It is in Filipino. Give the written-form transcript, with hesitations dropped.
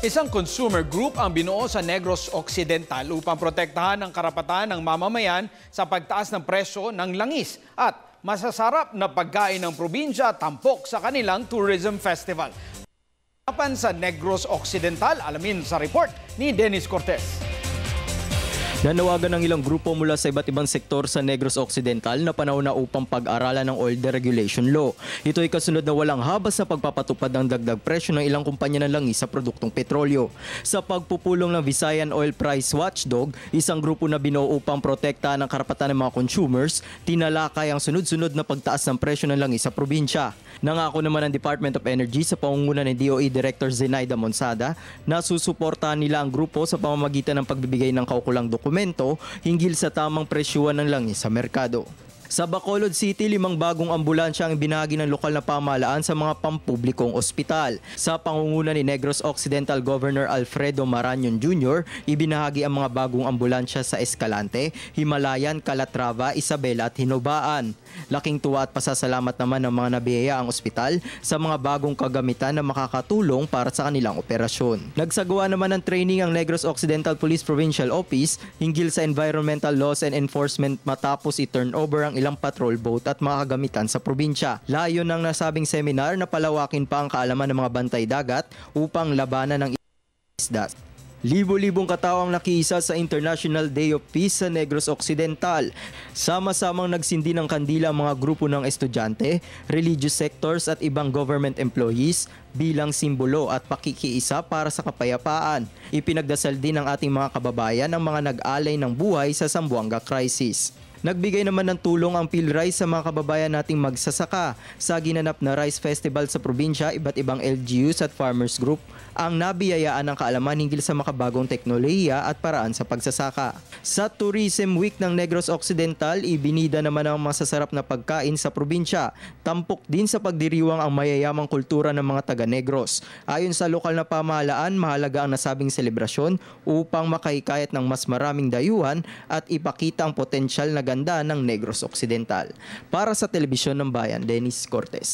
Isang consumer group ang binuo sa Negros Occidental upang protektahan ang karapatan ng mamamayan sa pagtaas ng presyo ng langis at masasarap na pagkain ng probinsya tampok sa kanilang tourism festival. Sa Negros Occidental, alamin sa report ni Dennis Cortez. Nanawagan ng ilang grupo mula sa iba't ibang sektor sa Negros Occidental na panauna upang pag-aralan ng Oil Deregulation Law. Ito ay kasunod na walang habas sa pagpapatupad ng dagdag presyo ng ilang kumpanya ng langis sa produktong petrolyo. Sa pagpupulong ng Visayan Oil Price Watchdog, isang grupo na binuo upang protektahan ang karapatan ng mga consumers, tinalakay ang sunod-sunod na pagtaas ng presyo ng langis sa probinsya. Nangako naman ang Department of Energy sa pangunguna ni DOE Director Zenaida Monsada na susuportahan nila ang grupo sa pamamagitan ng pagbibigay ng kaukulang dokumento hinggil sa tamang presyuhan ng langis sa merkado. Sa Bacolod City, 5 bagong ambulansya ang binahagi ng lokal na pamahalaan sa mga pampublikong ospital. Sa pangunguna ni Negros Occidental Governor Alfredo Marañon Jr., ibinahagi ang mga bagong ambulansya sa Escalante, Himalayan, Calatrava, Isabela at Hinobaan. Laking tuwa at pasasalamat naman ng mga nabiyaya ang ospital sa mga bagong kagamitan na makakatulong para sa kanilang operasyon. Nagsagawa naman ng training ang Negros Occidental Police Provincial Office hinggil sa environmental laws and enforcement matapos i-turnover ang ilang patrol boat at mga kagamitan sa probinsya. Layo ng nasabing seminar na palawakin pa ang kaalaman ng mga bantay dagat upang labanan ng isda. Libo-libong katao ang nakiisa sa International Day of Peace sa Negros Occidental. Sama-samang nagsindi ng kandila ang mga grupo ng estudyante, religious sectors at ibang government employees bilang simbolo at pakikiisa para sa kapayapaan. Ipinagdasal din ng ating mga kababayan ang mga nag-alay ng buhay sa Zamboanga crisis. Nagbigay naman ng tulong ang PhilRice sa mga kababayan nating magsasaka. Sa ginanap na Rice Festival sa probinsya, iba't ibang LGUs at farmers group ang nabiyayaan ng kaalaman hinggil sa makabagong teknolohiya at paraan sa pagsasaka. Sa Tourism Week ng Negros Occidental, ibinida naman ang masasarap na pagkain sa probinsya. Tampok din sa pagdiriwang ang mayayamang kultura ng mga taga-Negros. Ayon sa lokal na pamahalaan, mahalaga ang nasabing selebrasyon upang makahikayat ng mas maraming dayuhan at ipakita ang potensyal na ganda ng Negros Occidental. Para sa Telebisyon ng Bayan, Dennis Cortez.